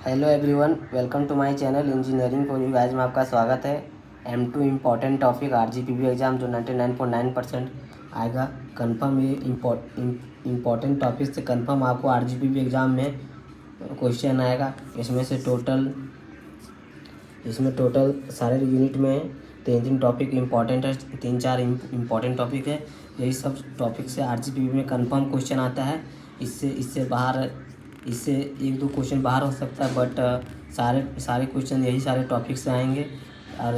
Hello everyone, welcome to my channel engineering for you. आज में आपका स्वागत है। M2 important topic RGPV exam जो 99.9% आएगा कंफर्म। ये इम्पॉर्टेंट टॉपिक से कंफर्म आपको RGPV एग्ज़ाम में क्वेश्चन आएगा। इसमें टोटल सारे यूनिट में तीन टॉपिक इम्पॉर्टेंट है, 3-4 इम्पॉर्टेंट टॉपिक है। यही सब टॉपिक से RGPV में कंफर्म क्वेश्चन आता है। इससे एक दो क्वेश्चन बाहर हो सकता है, बट सारे क्वेश्चन यही सारे टॉपिक से आएंगे। और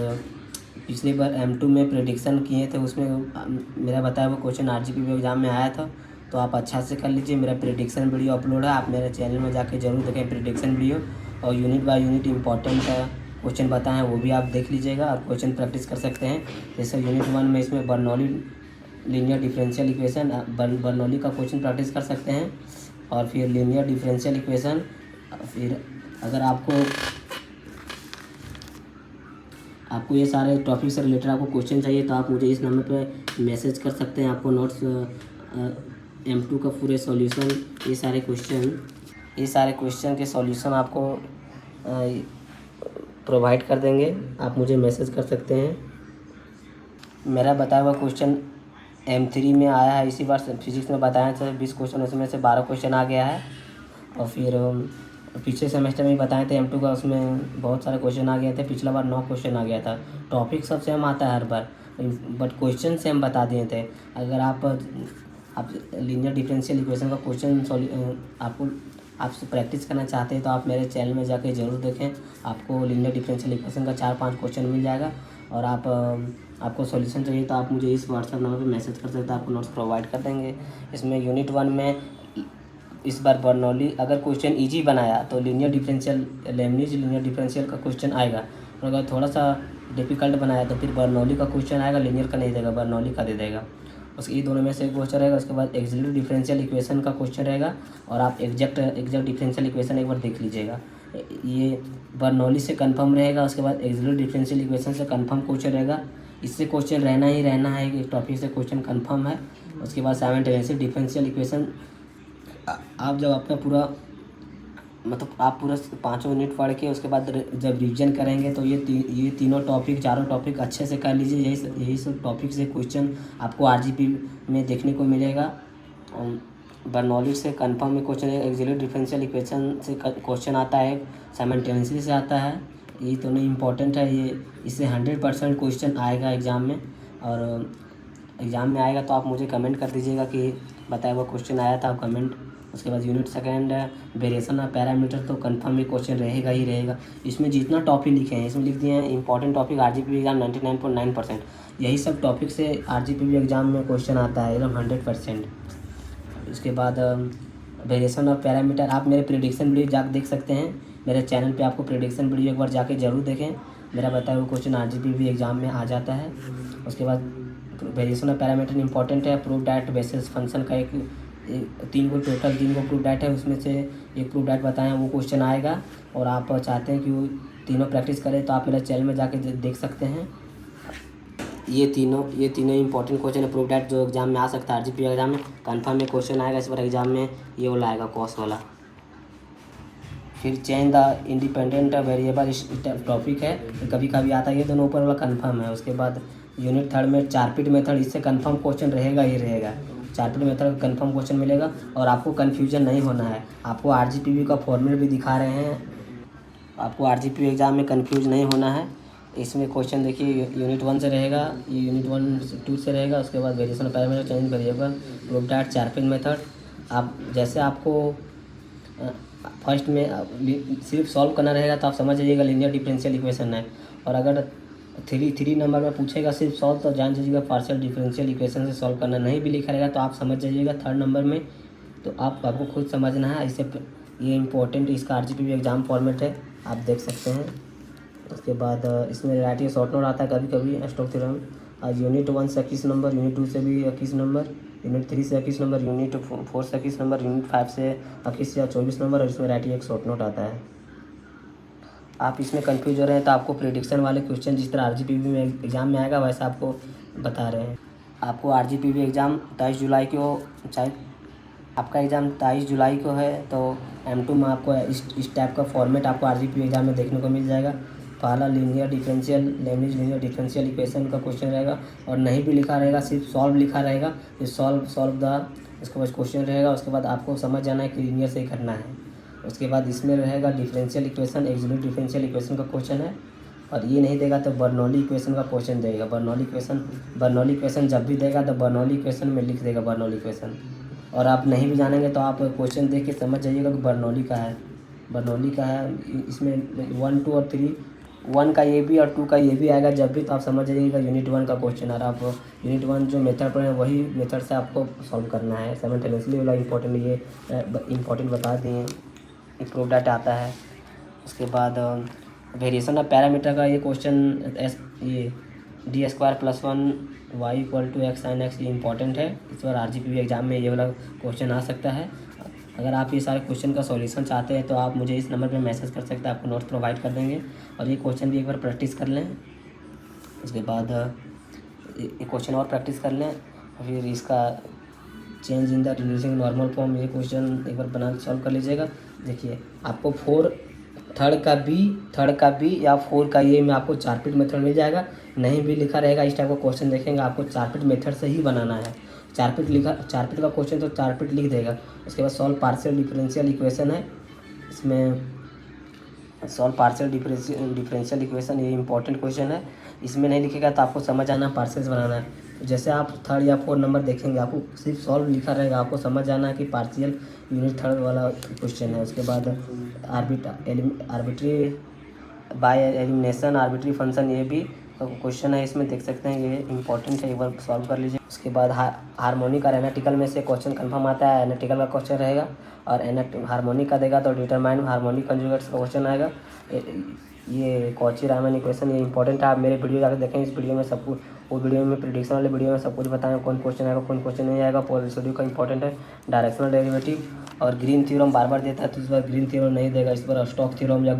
पिछली बार M2 में प्रेडिक्शन किए थे, उसमें मेरा बताया हुआ क्वेश्चन RGPV एग्ज़ाम में आया था, तो आप अच्छा से कर लीजिए। मेरा प्रेडिक्शन वीडियो अपलोड है, आप मेरे चैनल में जाके जरूर देखें प्रेडिक्शन वीडियो। और unit by unit important question बताए हैं वो भी आप देख लीजिएगा और क्वेश्चन प्रैक्टिस कर सकते हैं। जैसे यूनिट 1 में इसमें Bernoulli linear differential equation, Bernoulli का क्वेश्चन प्रैक्टिस कर सकते हैं। और फिर लीनियर डिफरेंशियल इक्वेशन। फिर अगर आपको ये सारे टॉपिक से रिलेटेड आपको क्वेश्चन चाहिए तो आप मुझे इस नंबर पे मैसेज कर सकते हैं। आपको नोट्स M2 का पूरे सॉल्यूशन, ये सारे क्वेश्चन के सॉल्यूशन आपको प्रोवाइड कर देंगे। आप मुझे मैसेज कर सकते हैं। मेरा बताया हुआ क्वेश्चन M3 में आया है। इसी बार फिजिक्स में बताया था 20 क्वेश्चन, उसमें से 12 क्वेश्चन आ गया है। और फिर पिछले सेमेस्टर में बताए थे M2 का, उसमें बहुत सारे क्वेश्चन आ गए थे। पिछला बार 9 क्वेश्चन आ गया था। टॉपिक सब सेम आता है हर बार, बट क्वेश्चन सेम बता दिए थे। अगर आप लीनियर डिफरेंशियल इक्वेशन का क्वेश्चन आपसे प्रैक्टिस करना चाहते हैं तो आप मेरे चैनल में जाके ज़रूर देखें। आपको लीनियर डिफरेंशियल इक्वेशन का 4-5 क्वेश्चन मिल जाएगा। और आपको सॉल्यूशन चाहिए तो आप मुझे इस व्हाट्सएप नंबर पे मैसेज कर सकते हैं, आपको नोट्स प्रोवाइड कर देंगे। इसमें यूनिट 1 में इस बार बर्नौली अगर क्वेश्चन इजी बनाया तो लेमनीज लीनियर डिफरेंशियल का क्वेश्चन आएगा। और अगर थोड़ा सा डिफ़िकल्ट बनाया तो फिर बर्नौली का क्वेश्चन आएगा, लीनियर का नहीं देगा, बर्नौली का दे देगा। उसके ये दोनों में से एक क्वेश्चन रहेगा। उसके बाद एक्सिलरी डिफरेंशियल इक्वेशन का क्वेश्चन रहेगा। और आप एग्जैक्ट डिफरेंशियल इक्वेशन एक बार देख लीजिएगा, ये बर्नौली से कंफर्म रहेगा। उसके बाद एक्सिलरी डिफरेंशियल इक्वेशन से कंफर्म क्वेश्चन रहेगा। इससे क्वेश्चन रहना ही रहना है, एक टॉपिक से क्वेश्चन कंफर्म है। उसके बाद साइमल्टेनियस डिफरेंशियल इक्वेशन आप जब अपना पूरा आप पूरा 5 यूनिट पढ़ के उसके बाद जब रिवीजन करेंगे तो ये तीनों टॉपिक, चारों टॉपिक अच्छे से कर लीजिए। यही सब टॉपिक से क्वेश्चन आपको RGP में देखने को मिलेगा। बर्नौली से कंफर्म में क्वेश्चन है, एक्सिलरी डिफरेंशियल इक्वेशन से क्वेश्चन आता है, साइमल्टेनियसली से आता है। ये दोनों इम्पोर्टेंट है। ये इससे 100% क्वेश्चन आएगा एग्ज़ाम में। और एग्ज़ाम में आएगा तो आप मुझे कमेंट कर दीजिएगा कि बताया हुआ क्वेश्चन आया था, आप कमेंट। उसके बाद यूनिट 2 वेरिएशन ऑफ पैरामीटर, तो कंफर्म ये क्वेश्चन रहेगा ही रहेगा। इसमें जितना टॉपिक लिखे हैं, इसमें लिख दिए हैं इंपॉर्टेंट टॉपिक RGPV एग्जाम 99.9%। यही सब टॉपिक से RGPV एग्जाम में क्वेश्चन आता है एकदम 100%। उसके बाद वेरिएशन ऑफ पैरामीटर, आप मेरे प्रेडिक्शन वीडियो जाकर देख सकते हैं। मेरे चैनल पे आपको प्रेडिक्शन वीडियो एक बार जाके ज़रूर देखें। मेरा बताया हुआ क्वेश्चन RGPV एग्जाम में आ जाता है। उसके बाद वेरिएशन ऑफ पैरामीटर इंपॉर्टेंट है। प्रूफ डैट बेसिस फंक्शन का टोटल 3 को प्रूफ डैट है, उसमें से एक प्रूफ डैट बताएं, वो क्वेश्चन आएगा। और आप चाहते हैं कि वो तीनों प्रैक्टिस करें तो आप मेरे चैनल में जाके देख सकते हैं। ये तीनों इंपॉर्टेंट क्वेश्चन है। प्रूफ डैट जो एग्जाम में आ सकता है, RGPV एग्जाम में कंफर्म में क्वेश्चन आएगा। इस बार एग्जाम में ये वाला आएगा, कॉस वाला। फिर change the independent variable topic है, कभी कभी आता है। ये दोनों ऊपर वाला कंफर्म है। उसके बाद यूनिट 3 में चारपिट मेथड, इससे कंफर्म क्वेश्चन रहेगा ही रहेगा। चारपिट मेथड का कंफर्म क्वेश्चन मिलेगा। और आपको कन्फ्यूजन नहीं होना है। आपको RGPV का फॉर्मेट भी दिखा रहे हैं, आपको RGPV एग्जाम में कन्फ्यूज नहीं होना है। इसमें क्वेश्चन देखिए यूनिट 1 से रहेगा, ये यूनिट 1-2 से रहेगा। उसके बाद variation of parameter, change variable, proof that, Charpit method. आप जैसे आपको फर्स्ट में सिर्फ सॉल्व करना रहेगा तो आप समझ जाइएगा लीनियर डिफरेंशियल इक्वेशन है। और अगर 3 नंबर में पूछेगा सिर्फ सॉल्व, तो जान जाइएगा पार्शियल डिफरेंशियल इक्वेशन से सॉल्व करना। नहीं भी लिखा रहेगा तो आप समझ जाइएगा 3rd नंबर में, तो आपको खुद समझना है। इससे ये इंपॉर्टेंट इसका RGPV एग्जाम फॉर्मेट है, आप देख सकते हैं। उसके बाद इसमें राइटिंग शॉर्ट नोट आता है कभी कभी, स्टोक थ्योरम। यूनिट 1 से 21 नंबर, यूनिट 2 से भी 21 नंबर, यूनिट 3 से 21 नंबर, यूनिट 4 से 21 नंबर, यूनिट 5 से 21 या 24 नंबर। और इसमें राइटिंग एक शॉर्ट नोट आता है। आप इसमें कंफ्यूज हो रहे हैं तो आपको प्रेडिक्शन वाले क्वेश्चन जिस तरह RGPV में एग्जाम में आएगा वैसा आपको बता रहे हैं। आपको RGPV एग्ज़ाम 23 जुलाई को चाहे आपका एग्ज़ाम 23 जुलाई को है, तो M2 में आपको इस टाइप का फॉर्मेट आपको RGP एग्ज़ाम में देखने को मिल जाएगा। पहला लीनियर डिफरेंशियल इक्वेशन का क्वेश्चन रहेगा, और नहीं भी लिखा रहेगा, सिर्फ सॉल्व लिखा रहेगा। ये सॉल्व द इसके बाद क्वेश्चन रहेगा। उसके बाद आपको समझ जाना है कि लीनियर से ही करना है। उसके बाद इसमें रहेगा डिफरेंशियल इक्वेशन, एक्सोलूट डिफरेंशियल इक्वेशन का क्वेश्चन है। और ये नहीं देगा तो बर्नौली इक्वेशन का क्वेश्चन देगा। बर्नौली इक्वेशन जब भी देगा तो बर्नौली इक्वेशन में लिख देगा बर्नौली इक्वेशन। और आप नहीं भी जानेंगे तो आप क्वेश्चन देख के समझ जाइएगा कि बर्नौली का है। इसमें 1, 2 और 3, 1 का ये भी और 2 का ये भी आएगा जब भी, तो आप समझ जाइएगा यूनिट 1 का क्वेश्चन आ रहा है। आप यूनिट 1 जो मेथड पढ़े वही मेथड से आपको सॉल्व करना है। साइमल्टेनियसली वाला इंपॉर्टेंट बता दिए, प्रूफ डाटा आता है। उसके बाद वेरिएशन ऑफ पैरामीटर का ये क्वेश्चन ये d² + 1 y = x sin x, ये इंपॉर्टेंट है। इस बार RGP एग्ज़ाम में ये वाला क्वेश्चन आ सकता है। अगर आप ये सारे क्वेश्चन का सॉल्यूशन चाहते हैं तो आप मुझे इस नंबर पे मैसेज कर सकते हैं, आपको नोट्स प्रोवाइड कर देंगे। और ये क्वेश्चन भी एक बार प्रैक्टिस कर लें। उसके बाद ये क्वेश्चन और प्रैक्टिस कर लें। फिर इसका change in the reducing normal form, ये क्वेश्चन एक बार बना सॉल्व कर लीजिएगा। देखिए आपको थर्ड का बी या 4 का ए में आपको 4 पिट मेथड मिल जाएगा। नहीं भी लिखा रहेगा, इस टाइप का क्वेश्चन देखेंगे आपको 4 पिट मेथड से ही बनाना है। 4 पिट का क्वेश्चन तो 4 पिट लिख देगा। उसके बाद सॉल्व पार्शियल डिफरेंशियल इक्वेशन है। इसमें सॉल्व पार्शियल डिफरेंशियल इक्वेशन, ये इंपॉर्टेंट क्वेश्चन है। इसमें नहीं लिखेगा तो आपको समझ आना पार्शियल बनाना है। जैसे आप 3rd या 4 नंबर देखेंगे, आपको सिर्फ सॉल्व लिखा रहेगा, आपको समझ आना है कि पार्शियल यूनिट 3rd वाला क्वेश्चन है। उसके बाद arbitrary by elimination arbitrary function, ये भी क्वेश्चन है। इसमें देख सकते हैं, ये इंपॉर्टेंट है, एक बार सॉल्व कर लीजिए। उसके बाद हार्मोनिक और एनालिटिकल में से क्वेश्चन कंफर्म आता है। एनालिटिकल का क्वेश्चन रहेगा और हार्मोनिक का देगा तो डिटरमाइन हार्मोनिक कंजुगेट्स का क्वेश्चन आएगा। ये कॉची-रामन इक्वेशन, ये इंपॉर्टेंट है। आप मेरे वीडियो जाकर देखें, इस वीडियो में सब कुछ, वो वीडियो में प्रेडिक्शन वाले वीडियो में सब कुछ बताएं कौन क्वेश्चन आएगा कौन क्वेश्चन नहीं आएगा। पोलर रेसिड्यू का इंपॉर्टेंट है, डायरेक्शनल डेरिवेटिव और ग्रीन थ्योरम बार देता है, तो इस बार ग्रीन थ्योरम नहीं देगा, इस बार स्टोक्स थ्योरम या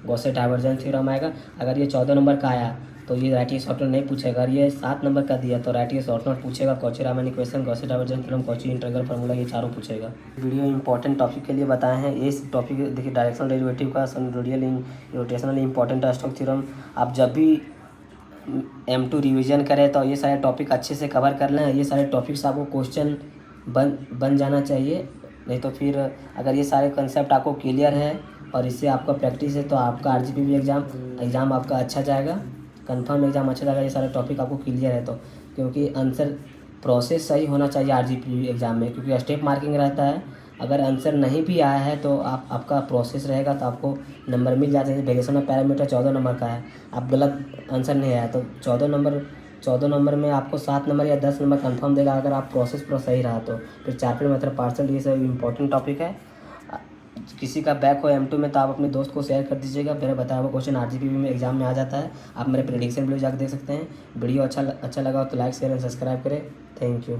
गॉसेट डाइवर्जेंस थ्योरम आएगा। अगर ये 14 नंबर का आया तो ये राइटिंग शॉर्ट नोट नहीं पूछेगा। अगर ये 7 नंबर का दिया तो राइटिंग शॉर्ट नोट पूछेगा। Cauchy Riemann equation, Gauss divergence theorem, Cauchy integral formula, ये चारों पूछेगा। वीडियो इंपॉर्टेंट टॉपिक के लिए बताए हैं। इस टॉपिक देखिए, डायरेक्शनल डेरिवेटिव का, रेडियल रोटेशनल इंपॉर्टेंट है, स्टोक्स थ्योरम। आप जब भी M2 रिवीजन करें तो ये सारे टॉपिक अच्छे से कवर कर लें। ये सारे टॉपिक्स आपको क्वेश्चन बन जाना चाहिए। नहीं तो फिर अगर ये सारे कंसेप्ट आपको क्लियर है और इससे आपका प्रैक्टिस है तो आपका RGP एग्ज़ाम आपका अच्छा जाएगा, कंफर्म एग्ज़ाम अच्छा जाएगा। ये सारे टॉपिक आपको क्लियर है तो, क्योंकि आंसर प्रोसेस सही होना चाहिए RGP एग्ज़ाम में, क्योंकि स्टेप मार्किंग रहता है। अगर आंसर नहीं भी आया है तो आपका प्रोसेस रहेगा तो आपको नंबर मिल जाते हैं। वेरिएशन ऑफ पैरामीटर 14 नंबर का है, आप गलत आंसर नहीं आया तो 14 नंबर में आपको 7 नंबर या 10 नंबर कंफर्म देगा, अगर आप प्रोसेस पूरा सही रहा तो। फिर 4 पिट मेथड, पार्शियल, ये सब इंपॉर्टेंट टॉपिक है। किसी का बैक हो M2 में तो आप अपने दोस्त को शेयर कर दीजिएगा। मेरा बताया हुआ क्वेश्चन RGP में एग्जाम में आ जाता है। आप मेरे प्रेडिक्शन वीडियो जाकर देख सकते हैं। वीडियो अच्छा लगा हो तो लाइक, शेयर एंड सब्सक्राइब करें। Thank you.